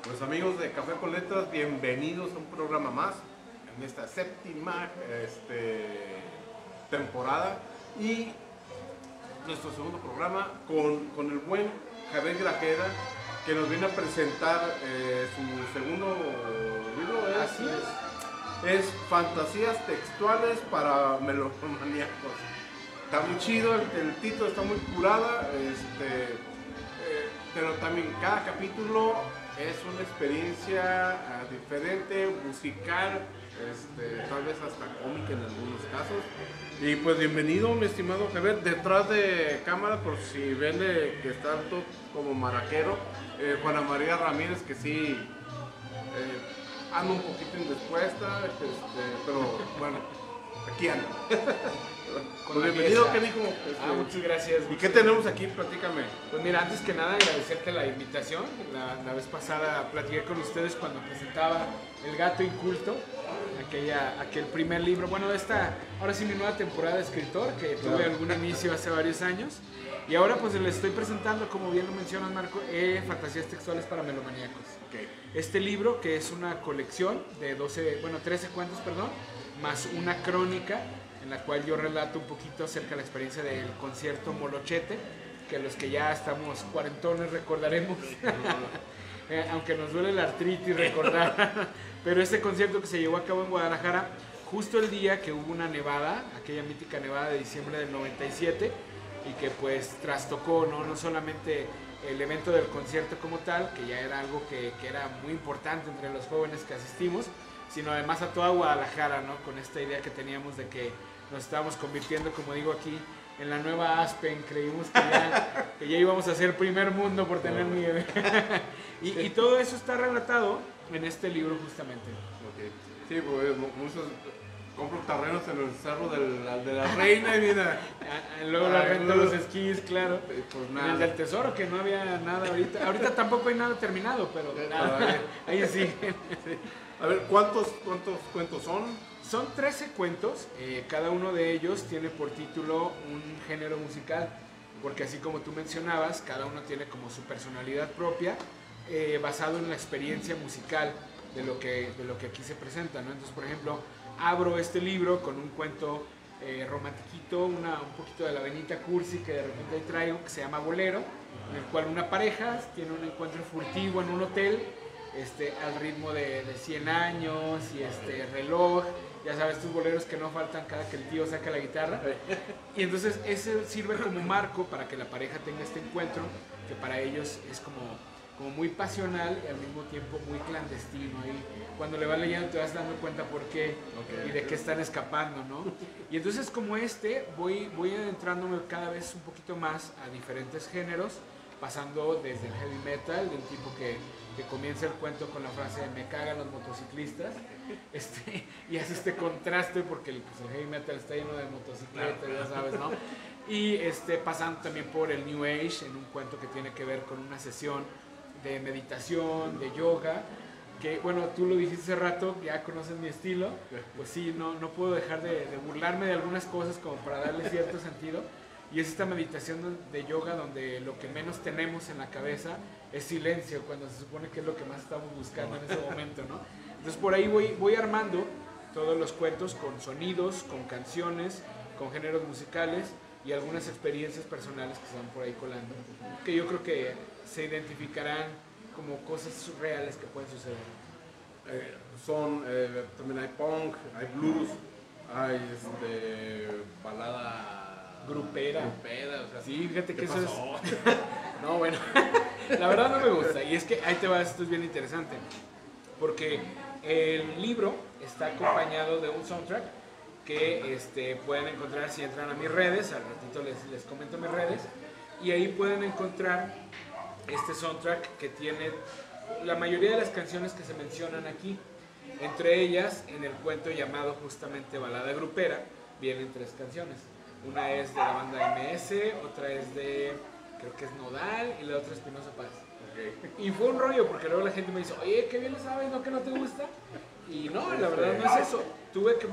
Pues amigos de Café con Letras, bienvenidos a un programa más en esta séptima temporada y nuestro segundo programa con el buen Javier Grajeda, que nos viene a presentar su segundo libro. Así Es Fantasías Textuales para Melomaníacos. Está muy chido, el título está muy curada, pero también cada capítulo es una experiencia diferente, musical, tal vez hasta cómica en algunos casos. Y pues bienvenido, mi estimado Javier, detrás de cámara, por si ven que está todo como maraquero, Juana María Ramírez, que sí anda un poquito indispuesta, pero bueno, aquí anda. Pues bienvenido, ¿qué dijo? Muchas gracias. ¿Y qué tenemos aquí? Platícame. Pues mira, antes que nada agradecerte la invitación. La vez pasada platiqué con ustedes cuando presentaba El Gato Inculto, aquel primer libro. Bueno, ahora sí mi nueva temporada de escritor, que tuve algún inicio hace varios años. Y ahora pues les estoy presentando, como bien lo mencionas, Marco, Fantasías Textuales para Melomaníacos. Okay. Este libro, que es una colección de 13 cuentos, más una crónica en la cual yo relato un poquito acerca de la experiencia del concierto Molochete, que los que ya estamos cuarentones recordaremos, aunque nos duele la artritis recordar, pero este concierto que se llevó a cabo en Guadalajara, justo el día que hubo una nevada, aquella mítica nevada de diciembre del 97, y que pues trastocó no solamente el evento del concierto como tal, que ya era algo que era muy importante entre los jóvenes que asistimos, sino además a toda Guadalajara, ¿no? Con esta idea que teníamos de que nos estábamos convirtiendo, como digo aquí, en la nueva Aspen. Creímos que ya íbamos a ser primer mundo por tener nieve. y todo eso está relatado en este libro justamente. Okay. Sí, pues muchos compro terrenos en el cerro de la Reina y mira. Luego la renta los esquís, claro. Pues nada. El del Tesoro, que no había nada ahorita. Ahorita tampoco hay nada terminado, pero ahí sí. A ver, ¿cuántos cuentos son? Son 13 cuentos, cada uno de ellos tiene por título un género musical, porque así como tú mencionabas, cada uno tiene como su personalidad propia, basado en la experiencia musical de lo que aquí se presenta, ¿no? Entonces, por ejemplo, abro este libro con un cuento romantiquito, un poquito de la venita cursi que de repente ahí traigo, que se llama Bolero, en el cual una pareja tiene un encuentro furtivo en un hotel, al ritmo de 100 años y reloj, ya sabes, estos boleros que no faltan cada que el tío saca la guitarra. Y entonces ese sirve como marco para que la pareja tenga este encuentro, que para ellos es como muy pasional y al mismo tiempo muy clandestino. Y cuando le vas leyendo te vas dando cuenta por qué y de qué están escapando, ¿no? Y entonces como voy adentrándome cada vez un poquito más a diferentes géneros, pasando desde el heavy metal, de un tipo que comienza el cuento con la frase me cagan los motociclistas, y hace este contraste porque el heavy metal está lleno de motocicletas, ya sabes, ¿no? Y pasando también por el New Age, en un cuento que tiene que ver con una sesión de meditación, de yoga, que bueno, tú lo dijiste hace rato, ya conoces mi estilo, pues sí, no puedo dejar de burlarme de algunas cosas como para darle cierto sentido. Y es esta meditación de yoga donde lo que menos tenemos en la cabeza es silencio, cuando se supone que es lo que más estamos buscando en ese momento, ¿no? Entonces por ahí voy armando todos los cuentos con sonidos, con canciones, con géneros musicales y algunas experiencias personales que se van por ahí colando, que yo creo que se identificarán como cosas reales que pueden suceder. También hay punk, hay blues, hay balada grupera, o sea, sí, fíjate que eso pasó? No, bueno, la verdad no me gusta. Y es que ahí te vas, esto es bien interesante, porque el libro está acompañado de un soundtrack que pueden encontrar si entran a mis redes. Al ratito les comento mis redes, y ahí pueden encontrar este soundtrack que tiene la mayoría de las canciones que se mencionan aquí. Entre ellas, en el cuento llamado justamente Balada Grupera, vienen 3 canciones. Una es de la banda MS, otra es de, creo que es Nodal, y la otra es Espinosa Paz. Ok. Y fue un rollo, porque luego la gente me dice, oye, qué bien lo sabes, ¿no? Que no te gusta. Y no, la verdad no es eso. Tuve que,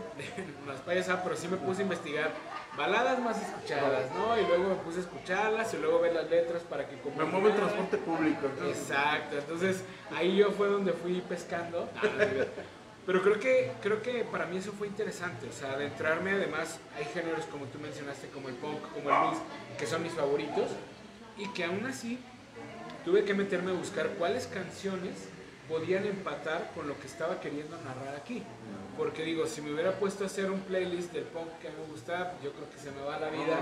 las payasas, pero sí me puse a investigar baladas más escuchadas, ¿no? Y luego me puse a escucharlas y luego ver las letras para que Me mueve el transporte público. Entonces. Exacto, entonces ahí yo fue donde fui pescando. Pero creo que para mí eso fue interesante, o sea, adentrarme. Además hay géneros como tú mencionaste, como el punk, como el blues, que son mis favoritos, y que aún así tuve que meterme a buscar cuáles canciones podían empatar con lo que estaba queriendo narrar aquí. Porque digo, si me hubiera puesto a hacer un playlist del punk que me gusta, yo creo que se me va la vida.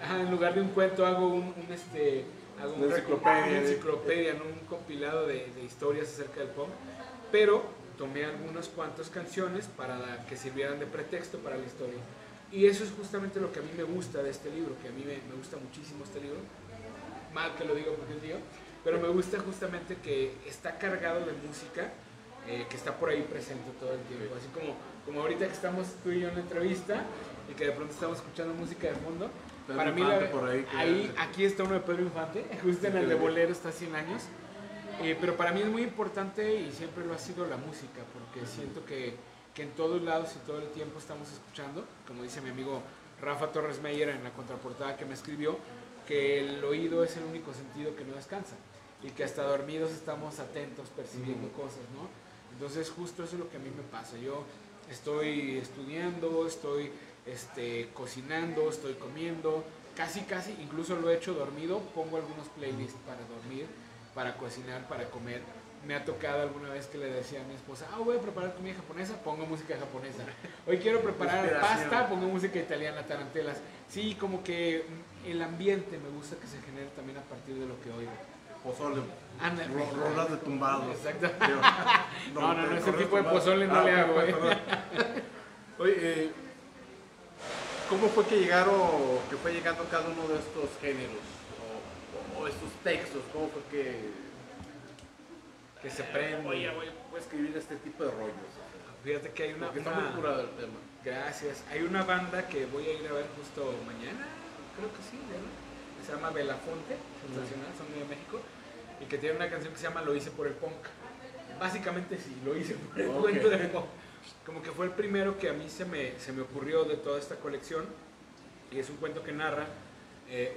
Ajá, en lugar de un cuento hago hago una enciclopedia, ¿no? Un compilado de historias acerca del punk. Pero tomé algunas cuantas canciones para que sirvieran de pretexto para la historia. Y eso es justamente lo que a mí me gusta de este libro, que a mí me gusta muchísimo este libro. Mal que lo digo porque es mío, pero me gusta justamente que está cargado de música, que está por ahí presente todo el tiempo. Así como ahorita que estamos tú y yo en la entrevista y que de pronto estamos escuchando música de fondo. Pedro Para mí, por aquí está uno de Pedro Infante, justo en el de Bolero, está 100 años. Pero para mí es muy importante y siempre lo ha sido la música, porque siento que en todos lados y todo el tiempo estamos escuchando, como dice mi amigo Rafa Torres Meyer en la contraportada que me escribió, que el oído es el único sentido que no descansa y que hasta dormidos estamos atentos percibiendo cosas, ¿no? Entonces justo eso es lo que a mí me pasa. Yo estoy estudiando, estoy cocinando, estoy comiendo, casi, incluso lo he hecho dormido, pongo algunos playlists para dormir, para cocinar, para comer. Me ha tocado alguna vez que le decía a mi esposa, voy a preparar comida japonesa, pongo música japonesa. Hoy quiero preparar pasta, pongo música italiana, tarantelas. Sí, como que el ambiente me gusta que se genere también a partir de lo que oigo. Pozole, rolas de tumbado. Exacto. No, ese tipo de pozole no le hago. Oye, ¿cómo fue que fue llegando cada uno de estos géneros o estos textos? ¿Cómo fue que se prende? Voy a escribir este tipo de rollos. Fíjate que hay una... Está muy curado el tema. Gracias. Hay una banda que voy a ir a ver justo mañana, creo que sí, ¿no? Se llama Belafonte, sensacional, son de México, y que tiene una canción que se llama Lo hice por el punk. Básicamente sí, lo hice por el cuento de punk. Como que fue el primero que a mí se me ocurrió de toda esta colección, y es un cuento que narra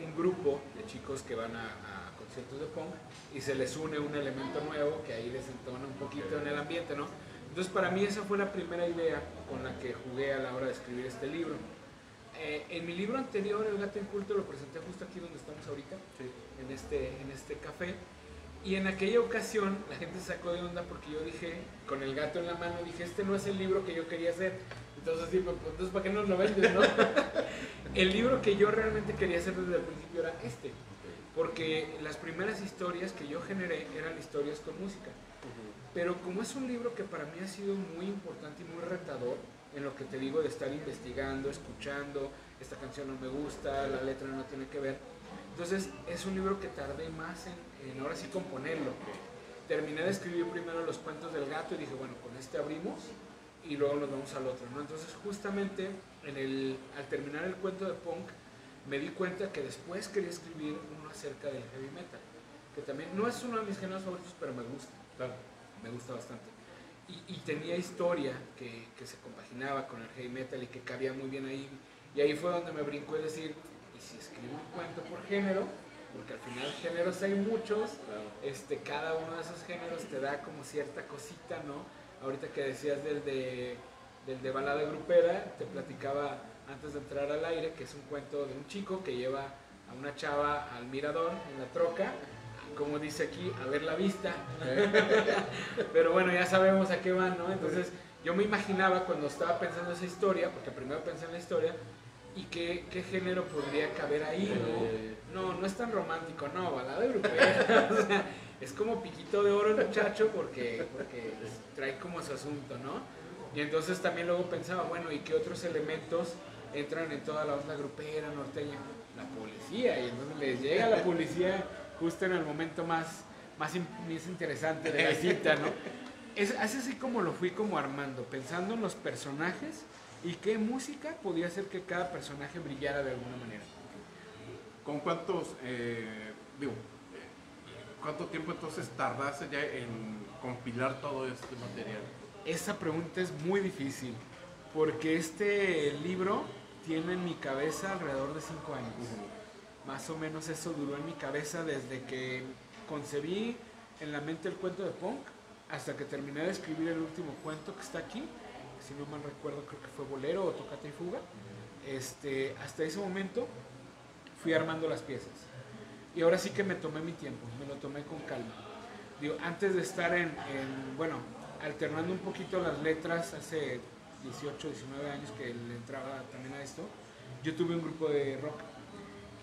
un grupo de chicos que van a conciertos de punk y se les une un elemento nuevo que ahí desentona un poquito en el ambiente, ¿no? Entonces para mí esa fue la primera idea con la que jugué a la hora de escribir este libro. En mi libro anterior, El gato inculto, lo presenté justo aquí donde estamos ahorita, sí, en este café. Y en aquella ocasión la gente se sacó de onda porque yo dije, con el gato en la mano, dije, este no es el libro que yo quería hacer. Entonces, sí, pues, entonces ¿para qué nos lo vendes, no? El libro que yo realmente quería hacer desde el principio era este. Porque las primeras historias que yo generé eran historias con música. Pero como es un libro que para mí ha sido muy importante y muy retador, en lo que te digo de estar investigando, escuchando, esta canción no me gusta, la letra no tiene que ver. Entonces es un libro que tardé más en ahora sí componerlo. Terminé de escribir primero los cuentos del gato y dije, bueno, con este abrimos y luego nos vamos al otro, ¿no? Entonces justamente al terminar el cuento de punk, me di cuenta que después quería escribir uno acerca del heavy metal, que también no es uno de mis géneros favoritos, pero me gusta, claro, me gusta bastante. Y tenía historia que se compaginaba con el heavy metal y que cabía muy bien ahí. Y ahí fue donde me brincó el decir, ¿y si escribo un cuento por género? Porque al final géneros hay muchos, claro. Cada uno de esos géneros te da como cierta cosita, ¿no? Ahorita que decías del de balada grupera, te platicaba antes de entrar al aire, que es un cuento de un chico que lleva a una chava al mirador en la troca, como dice aquí, a ver la vista. Pero bueno, ya sabemos a qué van, ¿no? Entonces yo me imaginaba cuando estaba pensando esa historia, porque primero pensé en la historia, y qué género podría caber ahí, ¿no? No es tan romántico, no, balada grupera. O sea, es como piquito de oro el muchacho porque trae como su asunto, ¿no? Y entonces también luego pensaba, bueno, ¿y qué otros elementos entran en toda la onda grupera, norteña? La policía, y entonces les llega la policía justo en el momento más interesante de la cita, ¿no? Es así como lo fui como armando, pensando en los personajes y qué música podía hacer que cada personaje brillara de alguna manera. ¿Con cuántos, ¿Cuánto tiempo entonces tardaste ya en compilar todo este material? Esa pregunta es muy difícil, porque este libro tiene en mi cabeza alrededor de 5 años. Más o menos eso duró en mi cabeza desde que concebí en la mente el cuento de Punk hasta que terminé de escribir el último cuento que está aquí. Si no mal recuerdo, creo que fue Bolero o Tocata y Fuga. Hasta ese momento fui armando las piezas. Y ahora sí que me tomé mi tiempo, me lo tomé con calma. Digo, antes de estar bueno, alternando un poquito las letras hace 18, 19 años que le entraba también a esto, yo tuve un grupo de rock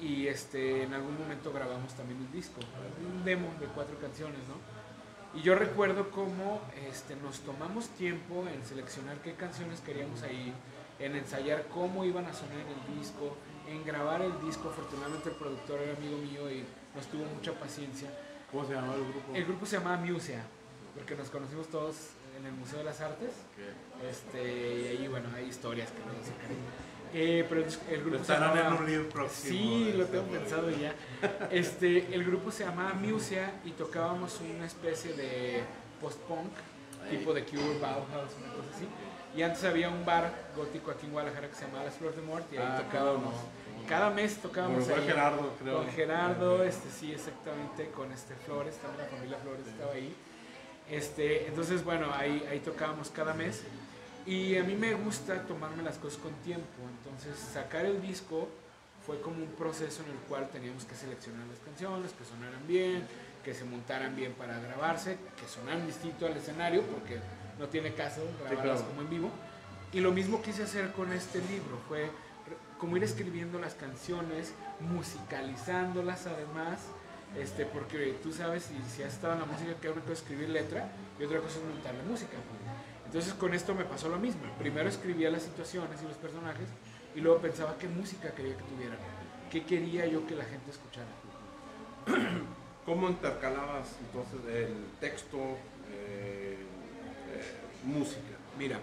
y en algún momento grabamos también un disco, un demo de 4 canciones, ¿no? Y yo recuerdo cómo nos tomamos tiempo en seleccionar qué canciones queríamos ahí, en ensayar cómo iban a sonar en el disco, en grabar el disco. Afortunadamente el productor era amigo mío y nos tuvo mucha paciencia. ¿Cómo se llamaba el grupo? El grupo se llamaba Musea, porque nos conocimos todos en el Museo de las Artes. Y ahí, bueno, hay historias que no sacaré. Pero el grupo se llamaba... en un libro próximo. Sí, lo tengo pensado ya. El grupo se llamaba Musea y tocábamos una especie de post-punk, tipo de Cure, Bauhaus, una cosa así. Y antes había un bar gótico aquí en Guadalajara que se llamaba Las Flores de Mort y ahí tocábamos. Cada mes tocábamos ahí. Gerardo, creo. Con Gerardo, sí, exactamente, con Flores, también la familia Flores estaba ahí. Entonces, bueno, ahí tocábamos cada mes. Y a mí me gusta tomarme las cosas con tiempo. Entonces, sacar el disco fue como un proceso en el cual teníamos que seleccionar las canciones, que sonaran bien, que se montaran bien para grabarse, que sonaran distinto al escenario, porque no tiene caso grabarlas como en vivo. Y lo mismo quise hacer con este libro, fue como ir escribiendo las canciones, musicalizándolas además, porque tú sabes, si has estado en la música, que una cosa es escribir letra y otra cosa es montar la música. Entonces con esto me pasó lo mismo. Primero escribía las situaciones y los personajes y luego pensaba qué música quería que tuvieran, qué quería yo que la gente escuchara. ¿Cómo intercalabas entonces el texto, música? Mira,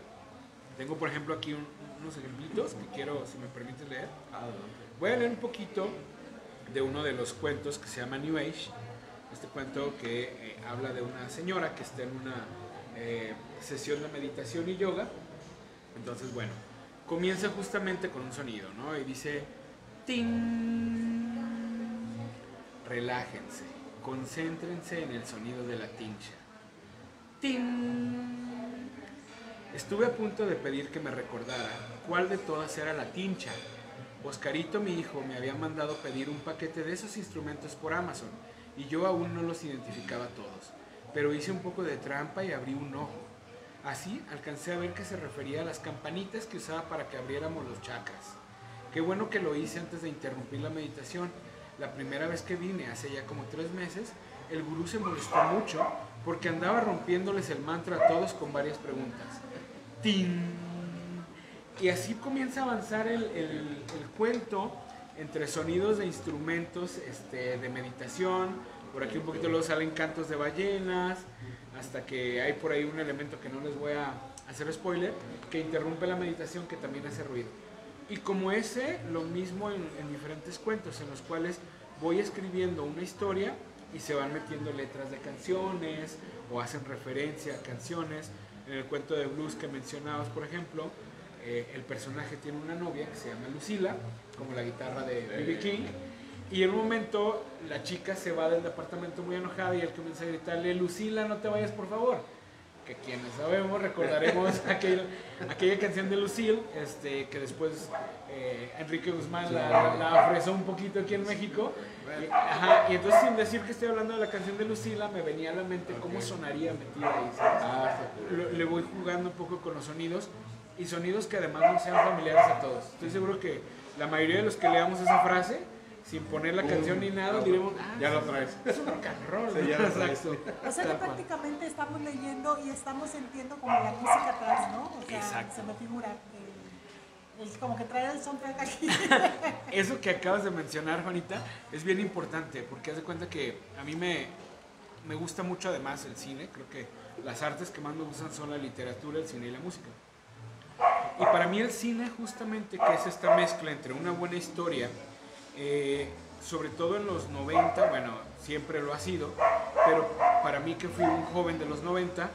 tengo por ejemplo aquí unos ejemplitos que quiero, si me permites leer. Voy a leer un poquito de uno de los cuentos que se llama New Age. Este cuento que habla de una señora que está en una sesión de meditación y yoga. Entonces, bueno, comienza justamente con un sonido, ¿no? Y dice: ¡ting! Relájense, concéntrense en el sonido de la tincha. ¡Ting! Estuve a punto de pedir que me recordara cuál de todas era la tincha. Oscarito, mi hijo, me había mandado pedir un paquete de esos instrumentos por Amazon y yo aún no los identificaba todos, pero hice un poco de trampa y abrí un ojo. Así alcancé a ver que se refería a las campanitas que usaba para que abriéramos los chakras. Qué bueno que lo hice antes de interrumpir la meditación. La primera vez que vine, hace ya como 3 meses, el gurú se molestó mucho porque andaba rompiéndoles el mantra a todos con varias preguntas. ¡Tin! Y así comienza a avanzar el cuento entre sonidos de instrumentos de meditación. Por aquí un poquito luego salen cantos de ballenas, hasta que hay por ahí un elemento que no les voy a hacer spoiler, que interrumpe la meditación, que también hace ruido. Y como ese, lo mismo en diferentes cuentos, en los cuales voy escribiendo una historia y se van metiendo letras de canciones o hacen referencia a canciones. En el cuento de blues que mencionabas, por ejemplo, el personaje tiene una novia que se llama Lucila, como la guitarra de B.B. King, y en un momento la chica se va del departamento muy enojada y él comienza a gritarle: Lucila, no te vayas por favor. Que quienes sabemos recordaremos aquella canción de Lucille, que después Enrique Guzmán la ofreció un poquito aquí en México. Y entonces, sin decir que estoy hablando de la canción de Lucila, me venía a la mente cómo sonaría metida ahí, ¿sabes? Le voy jugando un poco con los sonidos, y sonidos que además no sean familiares a todos. Estoy seguro que la mayoría de los que leamos esa frase, sin poner la canción ni nada, diremos: ya lo traes. Es un rock and roll. Sí, ya lo traes. O sea que prácticamente estamos leyendo y estamos sintiendo como la música atrás, ¿no? O sea, exacto. Se me figura como que trae el soundtrack aquí. Eso que acabas de mencionar, Juanita, es bien importante, porque haz de cuenta que a mí me gusta mucho además el cine. Creo que las artes que más me gustan son la literatura, el cine y la música. Y para mí el cine, justamente, que es esta mezcla entre una buena historia, sobre todo en los 90, bueno, siempre lo ha sido, pero para mí que fui un joven de los 90,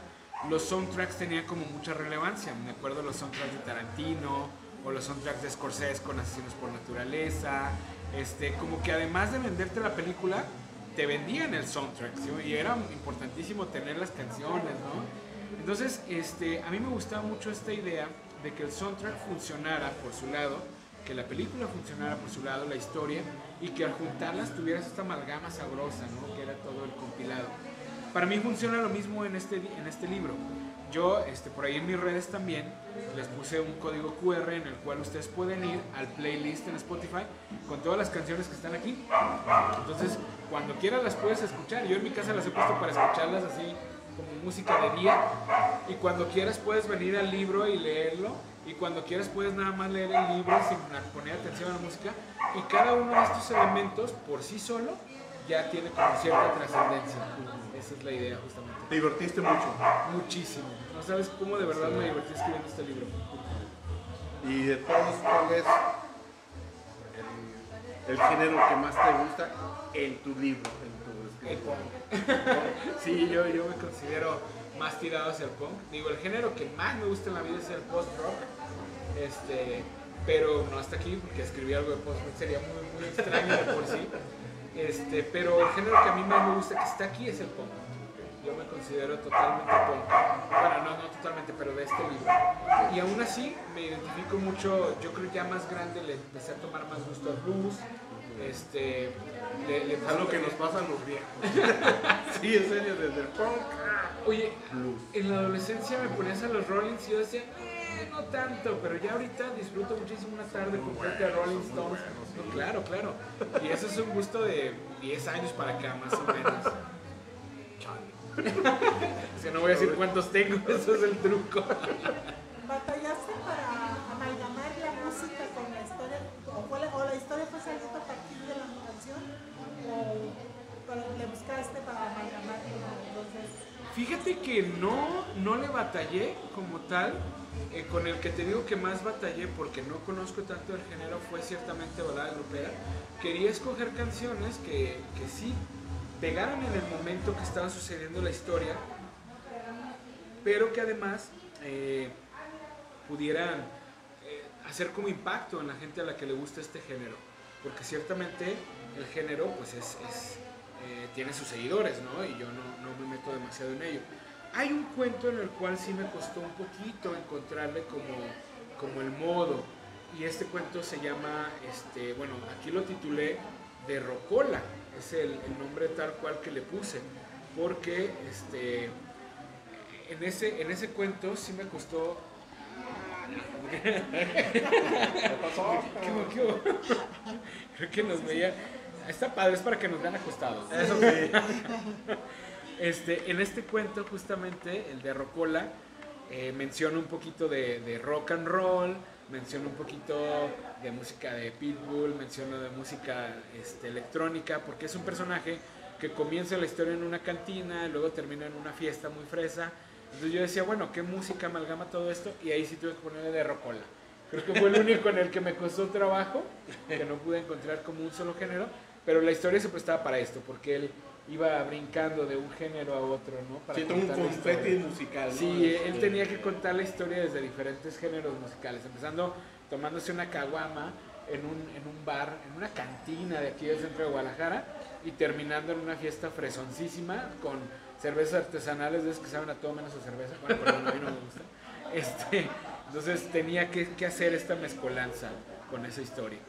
los soundtracks tenían como mucha relevancia. Me acuerdo los soundtracks de Tarantino o los soundtracks de Scorsese con Asesinos por Naturaleza, como que además de venderte la película, te vendían el soundtrack, ¿sí? Y era importantísimo tener las canciones, ¿no? Entonces, a mí me gustaba mucho esta idea de que el soundtrack funcionara por su lado, que la película funcionara por su lado, la historia, y que al juntarlas tuvieras esta amalgama sabrosa, ¿no? Que era todo el compilado. Para mí funciona lo mismo en este libro. Yo, por ahí en mis redes también, les puse un código QR en el cual ustedes pueden ir al playlist en Spotify con todas las canciones que están aquí. Entonces, cuando quieras las puedes escuchar. Yo en mi casa las he puesto para escucharlas así como música de día. Y cuando quieras puedes venir al libro y leerlo. Y cuando quieras puedes nada más leer el libro sin poner atención a la música. Y cada uno de estos elementos por sí solo ya tiene como cierta trascendencia. Esa es la idea justamente. ¿Te divertiste mucho? Muchísimo. No sabes cómo de verdad me divertí escribiendo este libro. Y de todos, ¿cuál es el género que más te gusta en tu libro? El punk. Sí, yo me considero más tirado hacia el punk. Digo, el género que más me gusta en la vida es el post-rock. Pero no hasta aquí, porque escribir algo de post-rock sería muy, muy extraño de por sí. Pero el género que a mí más me gusta que está aquí es el punk. Yo me considero totalmente punk. Bueno, no totalmente, pero de este libro. Y aún así me identifico mucho, yo creo que ya más grande le empecé a tomar más gusto al blues. Algo que nos pasa a los viejos. Sí, en serio, desde el punk. Oye, Blues. en la adolescencia me ponías a los Rollins y yo decía, no tanto, pero ya ahorita disfruto muchísimo una tarde completa de Rolling Stones. No, claro. Y eso es un gusto de 10 años para acá, más o menos. O sea, no voy a decir cuántos tengo, eso es el truco. ¿Batallaste para amalgamar la música con la historia? ¿O la historia fue saliendo a partir de la canción? ¿O le buscaste para amalgamar los dos? Fíjate que no le batallé como tal. Con el que te digo que más batallé, porque no conozco tanto el género, fue ciertamente balada grupera. Quería escoger canciones que sí pegaran en el momento que estaba sucediendo la historia, pero que además pudieran hacer como impacto en la gente a la que le gusta este género, porque ciertamente el género pues tiene sus seguidores, ¿no? Y yo no me meto demasiado en ello. Hay un cuento en el cual sí me costó un poquito encontrarle como el modo, y este cuento se llama, bueno, aquí lo titulé De Rocola, es el nombre tal cual que le puse, porque en ese cuento sí me costó. ¿Qué pasó? ¿Qué hubo? Creo que nos veía. Está padre, es para que nos vean acostados. Eso sí. En este cuento, justamente, el de Rocola, menciona un poquito de rock and roll, menciona un poquito de música de Pitbull, menciona de música electrónica, porque es un personaje que comienza la historia en una cantina, luego termina en una fiesta muy fresa. Entonces yo decía, bueno, ¿qué música amalgama todo esto? Y ahí sí tuve que ponerle de Rocola. Creo que fue el único en el que me costó trabajo, que no pude encontrar como un solo género, pero la historia se prestaba para esto, porque él iba brincando de un género a otro, ¿no? Para siento un confeti musical, ¿no? Sí, él tenía que contar la historia desde diferentes géneros musicales, empezando tomándose una caguama en un bar, en una cantina de aquí del centro de Guadalajara, y terminando en una fiesta fresoncísima con cervezas artesanales de esas que saben a todo menos a cerveza. Bueno, perdón, a mí no me gusta. Entonces tenía que hacer esta mezcolanza con esa historia.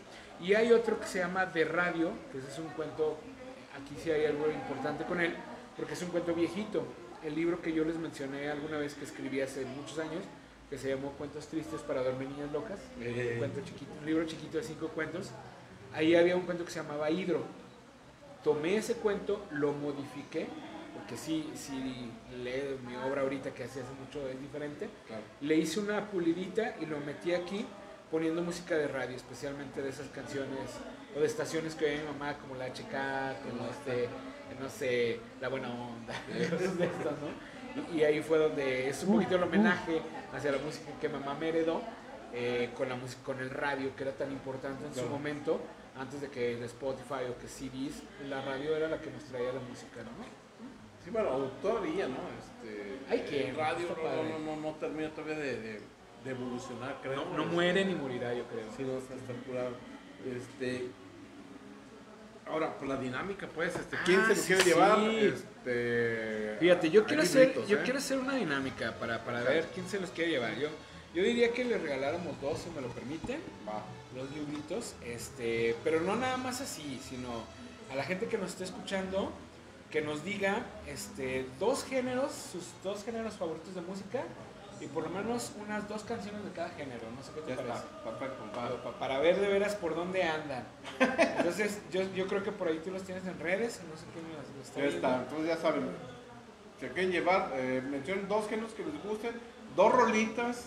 Y hay otro que se llama De Radio, que ese es un cuento, aquí sí hay algo importante con él, porque es un cuento viejito. El libro que yo les mencioné alguna vez que escribí hace muchos años, que se llamó Cuentos Tristes para Dormir Niñas Locas, un cuento chiquito, un libro chiquito de 5 cuentos. Ahí había un cuento que se llamaba Hidro. Tomé ese cuento, lo modifiqué, porque sí leo mi obra ahorita que hace mucho es diferente. Claro. Le hice una pulidita y lo metí aquí poniendo música de radio, especialmente de esas canciones o de estaciones que oía mi mamá, como la HK, como no sé, La Buena Onda, cosas de estas, ¿no? Y ahí fue donde es un poquito el homenaje hacia la música que mamá me heredó, con la música, con el radio, que era tan importante en su momento, antes de que de Spotify o que CDs, la radio era la que nos traía la música, ¿no? Sí, bueno, todavía, ¿no? Hay que, el radio está padre. no termina todavía de evolucionar, creo. No muere ni morirá, yo creo. Sí, no, está curado. Ahora, por la dinámica, pues, ¿quién se lo sí, quiere sí. llevar? Fíjate, yo quiero libritos, quiero hacer una dinámica para ver quién se los quiere llevar. Yo diría que le regaláramos 2, si me lo permiten, Va. los libritos, pero no nada más así, sino a la gente que nos esté escuchando, que nos diga sus 2 géneros favoritos de música y por lo menos unas 2 canciones de cada género, no sé qué te Ya parece. está, perfecto. Para ver de veras por dónde andan. Entonces, yo creo que por ahí tú los tienes en redes, no sé quién los está Ya viendo. está, entonces ya saben, se quieren llevar, mencionen 2 géneros que les gusten, 2 rolitas,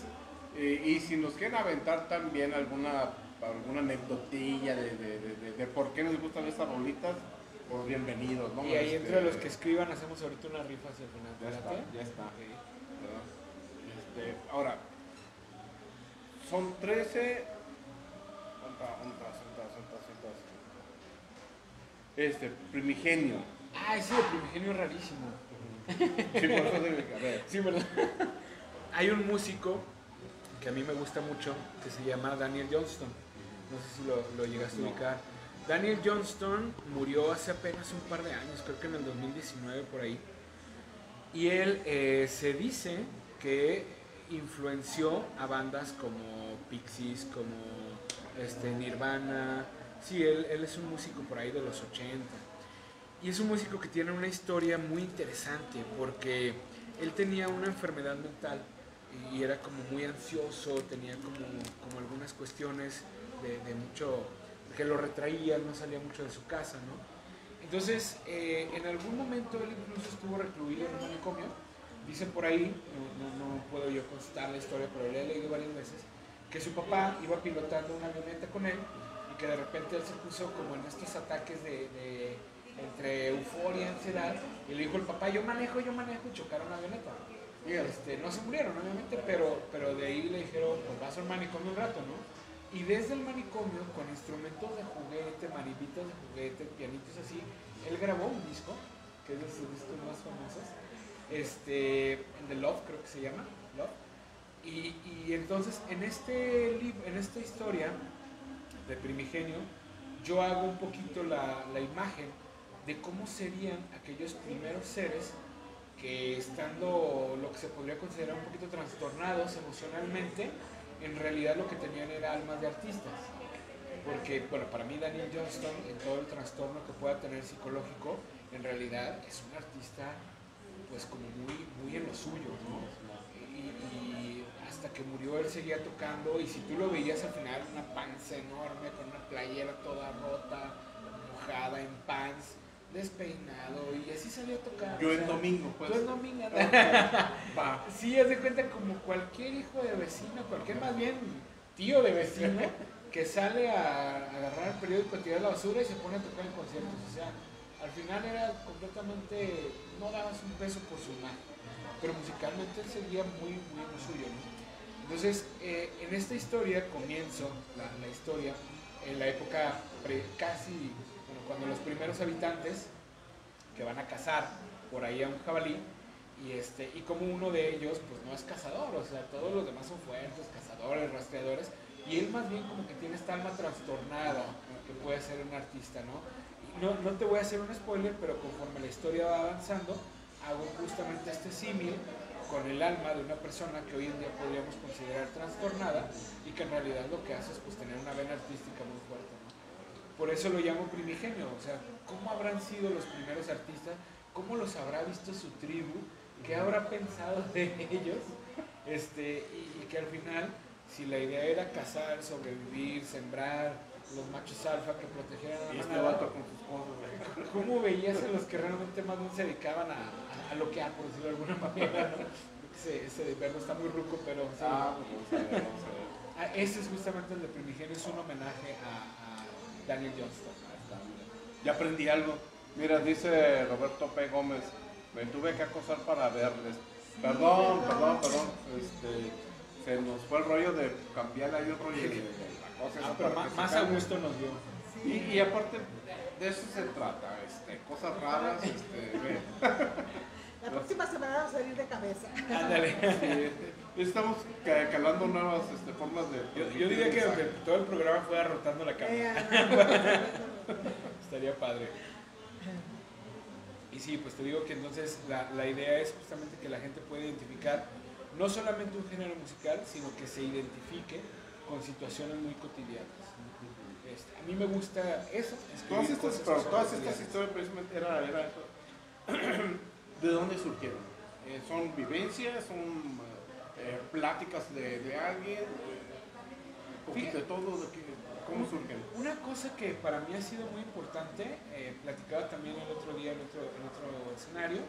y si nos quieren aventar también alguna anecdotilla de por qué nos gustan estas rolitas, pues bienvenidos, ¿no? Y ahí entre los que escriban hacemos ahorita una rifa hacia el final. Ya está. Ok. ¿Verdad? Ahora, son 13. Primigenio. Ese de Primigenio es rarísimo. Sí, por eso a ver. Sí, ¿verdad? Hay un músico que a mí me gusta mucho que se llama Daniel Johnston. No sé si lo llegaste a ubicar. Daniel Johnston murió hace apenas un par de años, creo que en el 2019 por ahí. Y él se dice que influenció a bandas como Pixies, como Nirvana. Sí, él es un músico por ahí de los 80. Y es un músico que tiene una historia muy interesante porque él tenía una enfermedad mental y era como muy ansioso, tenía como algunas cuestiones de mucho, que lo retraía, no salía mucho de su casa, ¿no? Entonces, en algún momento él incluso estuvo recluido en un manicomio. Dicen por ahí, no puedo yo constatar la historia, pero le he leído varias veces, que su papá iba pilotando una avioneta con él y que de repente él se puso como en estos ataques entre euforia, ansiedad, y le dijo el papá, yo manejo, y chocaron la avioneta. No se murieron, obviamente, pero de ahí le dijeron, pues vas al manicomio un rato, ¿no? Y desde el manicomio, con instrumentos de juguete, marimbitas de juguete, pianitos así, él grabó un disco, que es de sus discos más famosos, el de Love, creo que se llama, Love. Y entonces, en esta historia de Primigenio, yo hago un poquito la imagen de cómo serían aquellos primeros seres que, estando lo que se podría considerar un poquito trastornados emocionalmente, en realidad lo que tenían era almas de artistas. Porque, bueno, para mí Daniel Johnston, en todo el trastorno que pueda tener psicológico, en realidad es un artista pues como muy en lo suyo, ¿no? Y hasta que murió él seguía tocando, y si tú lo veías al final, una panza enorme, con una playera toda rota, mojada en pants, despeinado, y así salió a tocar. Yo el domingo, pues. Tú el domingo. Va. Sí, haz de cuenta como cualquier hijo de vecino, cualquier más bien tío de vecino, que sale a agarrar el periódico, a tirar la basura y se pone a tocar en conciertos. O sea, al final era completamente, no dabas un peso por su imagen, pero musicalmente él seguía muy en lo suyo, ¿no? Entonces, en esta historia comienzo la historia en la época cuando los primeros habitantes que van a cazar por ahí a un jabalí, y como uno de ellos pues no es cazador, o sea, todos los demás son fuertes, cazadores, rastreadores, y él más bien como que tiene esta alma trastornada que puede ser un artista, ¿no? No te voy a hacer un spoiler, pero conforme la historia va avanzando, hago justamente este símil con el alma de una persona que hoy en día podríamos considerar trastornada y que en realidad lo que hace es pues tener una vena artística muy fuerte, ¿no? Por eso lo llamo primigenio, o sea, ¿cómo habrán sido los primeros artistas? ¿Cómo los habrá visto su tribu? ¿Qué habrá pensado de ellos? Y que al final, si la idea era cazar, sobrevivir, sembrar, los machos alfa que protegieran a la manada, Con sus cosas, ¿cómo veías a los que realmente más bien se dedicaban a loquear, por decirlo de alguna manera, ¿no? Ese verbo está muy ruco, pero sí. Pues vamos a ver. Ese es justamente el de Primigenio, es un homenaje a Daniel Johnston. Ya aprendí algo. Mira, dice Roberto P. Gómez, me tuve que acosar para verles. Perdón. Se nos fue el rollo de cambiar ahí el rollo de la cosa. Pero más a gusto nos dio. Y aparte, de eso se trata, cosas raras, ve. La próxima semana vamos a salir de cabeza. Ándale. Sí, estamos calando nuevas formas de... Yo diría que todo el programa fuera rotando la cámara. Estaría padre. Y sí, pues te digo que entonces la idea es justamente que la gente pueda identificar no solamente un género musical, sino que se identifique con situaciones muy cotidianas. A mí me gusta eso. Todas estas historias precisamente era eso. ¿De dónde surgieron? ¿Son vivencias? ¿Son pláticas de alguien? ¿Un poquito de todo? ¿Cómo surgen? Una cosa que para mí ha sido muy importante, platicaba también el otro día en otro escenario,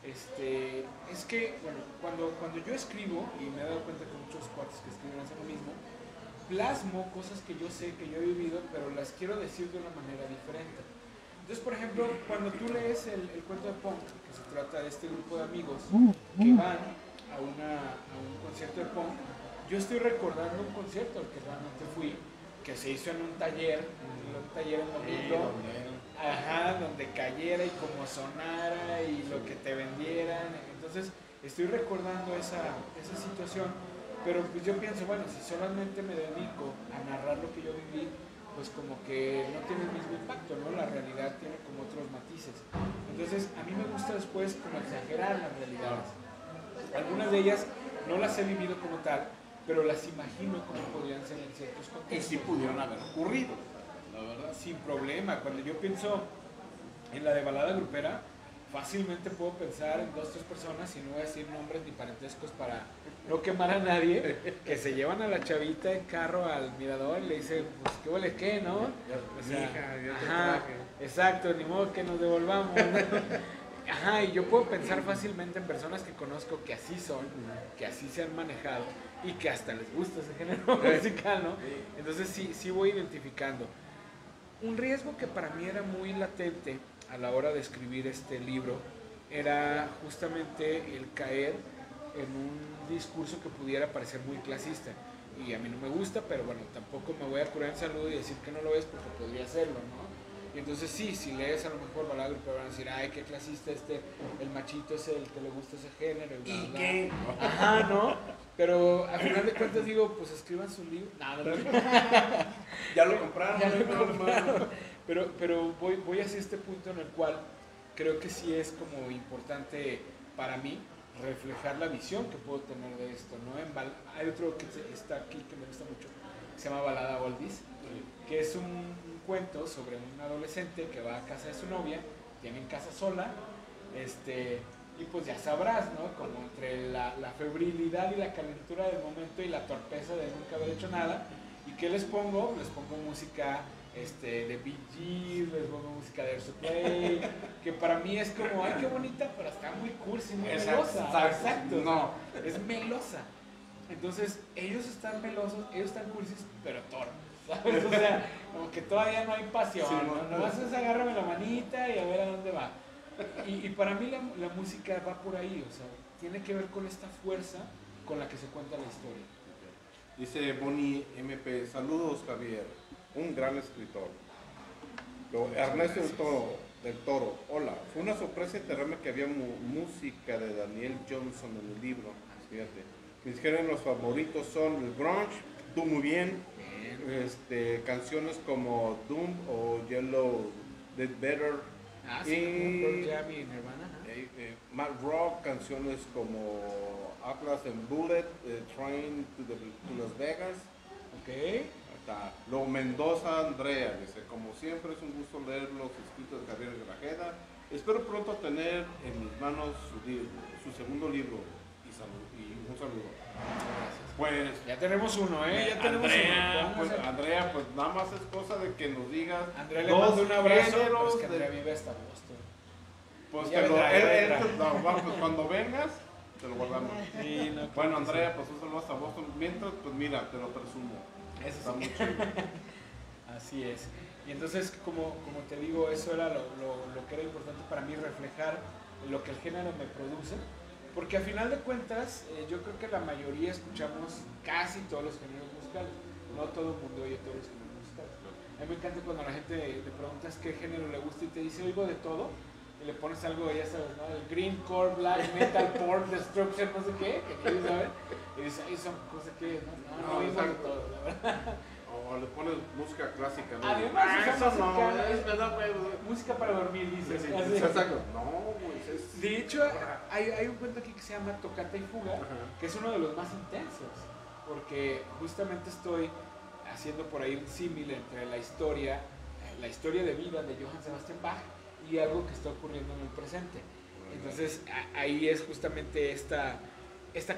es que, bueno, cuando yo escribo, y me he dado cuenta que muchos cuates que escriben hacen lo mismo, plasmo cosas que yo sé, que yo he vivido, pero las quiero decir de una manera diferente. Entonces, por ejemplo, cuando tú lees el cuento de punk, que se trata de este grupo de amigos que van a un concierto de punk, yo estoy recordando un concierto al que realmente fui, que se hizo en un taller en domingo, donde cayera y como sonara y lo que te vendieran. Entonces estoy recordando esa situación, pero pues yo pienso, bueno, si solamente me dedico a narrar lo que yo viví, pues como que no tiene el mismo impacto, ¿no? La realidad tiene como otros matices. Entonces a mí me gusta después como exagerar las realidades. Algunas de ellas no las he vivido como tal, pero las imagino como podrían ser en ciertos contextos. Y sí pudieron haber ocurrido, la verdad. Sin problema. Cuando yo pienso en la de balada grupera, fácilmente puedo pensar en 2 o 3 personas, y no voy a decir nombres ni parentescos para no quemar a nadie, que se llevan a la chavita en carro al mirador y le dicen, pues qué huele qué, ¿no? O sea, ajá, exacto, ni modo que nos devolvamos, ¿no? Ajá, y yo puedo pensar fácilmente en personas que conozco que así son, que así se han manejado y que hasta les gusta ese género musical, ¿no? Entonces sí voy identificando. Un riesgo que para mí era muy latente a la hora de escribir este libro era justamente el caer en un discurso que pudiera parecer muy clasista. Y a mí no me gusta, pero bueno, tampoco me voy a curar en salud y decir que no lo es porque podría hacerlo, ¿no? Y entonces sí, si lees a lo mejor balada grupera van a decir, ay, qué clasista el machito es el que le gusta ese género. ¿Y qué? Ajá, ¿no? Pero al final de cuentas digo, pues escriban su libro. No. Ya lo compraron. Ya lo compraron. Pero voy hacia este punto en el cual creo que sí es como importante para mí reflejar la visión que puedo tener de esto, ¿no? Hay otro que está aquí que me gusta mucho, que se llama Balada Oldies, que es un cuento sobre un adolescente que va a casa de su novia, tienen casa sola, y pues ya sabrás, ¿no? Como entre la febrilidad y la calentura del momento y la torpeza de nunca haber hecho nada. ¿Y qué les pongo? Les pongo música de Bee Gees, les pongo música de Air Supply, que para mí es como, ay, qué bonita, pero está muy cursi, muy melosa. Exacto. No, es melosa. Entonces, ellos están melosos, ellos están cursis, pero torpes, ¿sabes? O sea, como que todavía no hay pasión, sí, ¿no? Nomás es agárrame la manita y a ver a dónde va. Y para mí la música va por ahí, o sea, tiene que ver con esta fuerza con la que se cuenta la historia. Dice Bonnie MP, saludos Javier, un gran escritor. Ernesto del Toro, hola, fue una sorpresa enterarme que había música de Daniel Johnson en el libro, fíjate. Mis géneros favoritos son el grunge, tú muy bien, canciones como Doom o Yellow Did Better, y Mad Rock, canciones como Atlas and Bullet, Train to Las Vegas. Ok. Luego Mendoza Andrea, dice, como siempre es un gusto leer los escritos de Javier Grajeda. Espero pronto tener en mis manos su segundo libro y un saludo. Gracias. Pues ya tenemos uno, ya tenemos Andrea, uno. Andrea, pues nada más es cosa de que nos digas. Andrea le mando un abrazo, pero es que Andrea vive hasta Boston. Pues pues cuando vengas te lo guardamos. Sí, no, bueno, Andrea, pues un saludo hasta Boston. Mientras, pues mira, te lo presumo. Eso está sí. muy chido. Así es. Y entonces, como te digo, eso era lo que era importante para mí, reflejar lo que el género me produce. Porque a final de cuentas, yo creo que la mayoría escuchamos casi todos los géneros musicales. No todo el mundo oye todos los géneros musicales. A mí me encanta cuando a la gente le preguntas qué género le gusta y te dice oigo de todo. Y le pones algo, ya sabes, ¿no? El greencore, black metal, porn, destruction, no sé qué, que quieres saber. Y dices, ay, son cosas que no oímos de todo, la verdad. O le pones música clásica, ¿no? Además, eso música, no, es verdad, güey. música para dormir, dices. Sí, así. exacto. No, güey. De hecho, hay un cuento aquí que se llama Tocata y Fuga, que es uno de los más intensos, porque justamente estoy haciendo por ahí un símil entre la historia de vida de Johann Sebastian Bach y algo que está ocurriendo en el presente. Entonces ahí es justamente esta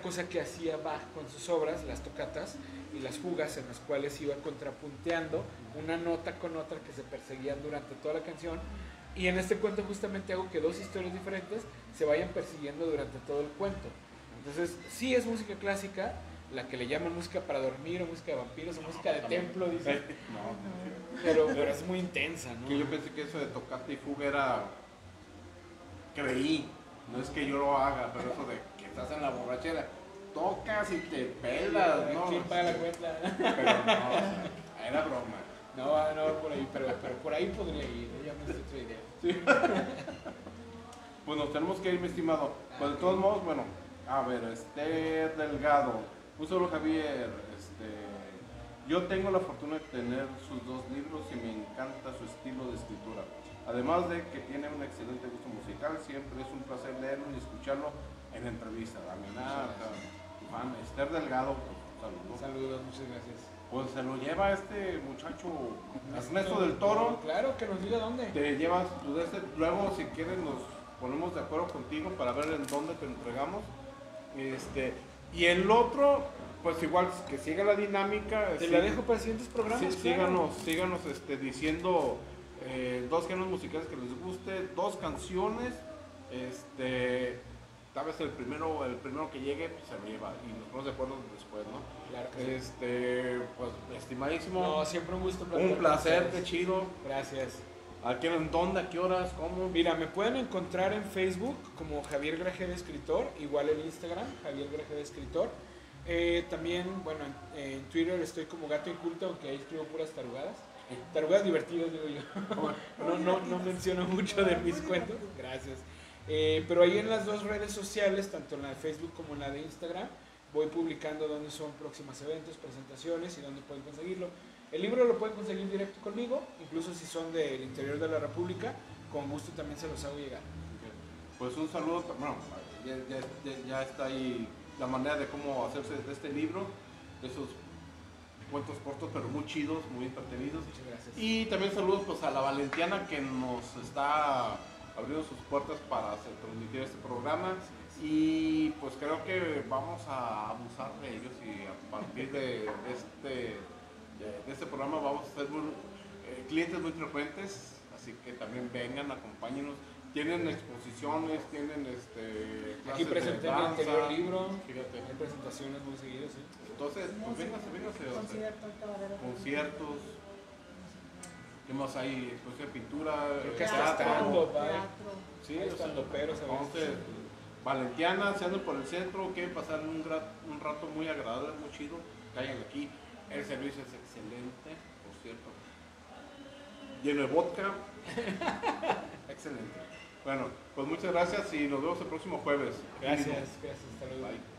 cosa que hacía Bach con sus obras, las tocatas y las fugas, en las cuales iba contrapunteando una nota con otra que se perseguían durante toda la canción. Y en este cuento justamente hago que dos historias diferentes se vayan persiguiendo durante todo el cuento. Entonces sí es música clásica, la que le llaman música para dormir o música de vampiros o música de templo, dicen. Pero es muy intensa, ¿no? Que yo pensé que eso de tocata y fuga era... Creí, no es que yo lo haga, pero eso de que estás en la borrachera, tocas y te pelas, ¿no? ¿Quién paga la cuenta? Pero no, o sea, era broma. No, por ahí, pero por ahí podría ir, ya me estoy otra idea. Sí. Pues nos tenemos que ir, mi estimado. Pues de todos modos, bueno, a ver, Delgado, un solo Javier, yo tengo la fortuna de tener sus 2 libros y me encanta su estilo de escritura. Además de que tiene un excelente gusto musical, siempre es un placer leerlo y escucharlo en entrevistas. Aminar, Juan, Delgado, pues, saludos. Saludos, muchas gracias. Pues se lo lleva este muchacho Ernesto del Toro. Claro, que nos diga dónde. Te llevas, pues, luego si quieres nos ponemos de acuerdo contigo para ver en dónde te entregamos. Y el otro, pues igual que siga la dinámica. Te la dejo para siguientes programas. Sí, claro. síganos diciendo 2 géneros musicales que les guste, 2 canciones. Tal vez el primero que llegue pues, se lo lleva y nos ponemos de acuerdo después, ¿no? Claro que sí. Pues estimadísimo. No, siempre un gusto. Un placer, qué chido. Gracias. ¿A quién, en dónde, a qué horas, cómo? Mira, me pueden encontrar en Facebook como Javier Grajeda Escritor, igual en Instagram, Javier Grajeda Escritor. También, bueno, en Twitter estoy como Gato Inculto, aunque ahí escribo puras tarugadas. Tarugadas divertidas, digo yo. No menciono mucho de mis cuentos. Gracias. Pero ahí en las 2 redes sociales, tanto en la de Facebook como en la de Instagram, voy publicando dónde son próximos eventos, presentaciones y dónde pueden conseguirlo. El libro lo pueden conseguir directo conmigo, incluso si son del interior de la República, con gusto también se los hago llegar. Pues un saludo, bueno, ya está ahí la manera de cómo hacerse de este libro, de esos cuentos cortos pero muy chidos, muy entretenidos. Muchas gracias. Y también saludos pues a la Valentiana que nos está abriendo sus puertas para transmitir este programa. Y pues creo que vamos a abusar de ellos y a partir de este programa vamos a ser clientes muy frecuentes, así que también vengan, acompáñenos. Tienen exposiciones, tienen Aquí clases presenté de mi danza. anterior libro, Fíjate. hay presentaciones muy seguidas, ¿sí? Entonces, pues véngase. Conciertos. ¿Qué más hay? Exposición de pintura, Creo que hasta teatro. stand-up, Teatro. Sí, Hay o sea, stand-uperos a veces. entonces, Valentiana, se andan por el centro, quieren pasar un rato muy agradable, muy chido, caigan aquí. El servicio es excelente, por cierto. Lleno de vodka. Excelente. Bueno, pues muchas gracias y nos vemos el próximo jueves. Gracias, hasta luego. Bye.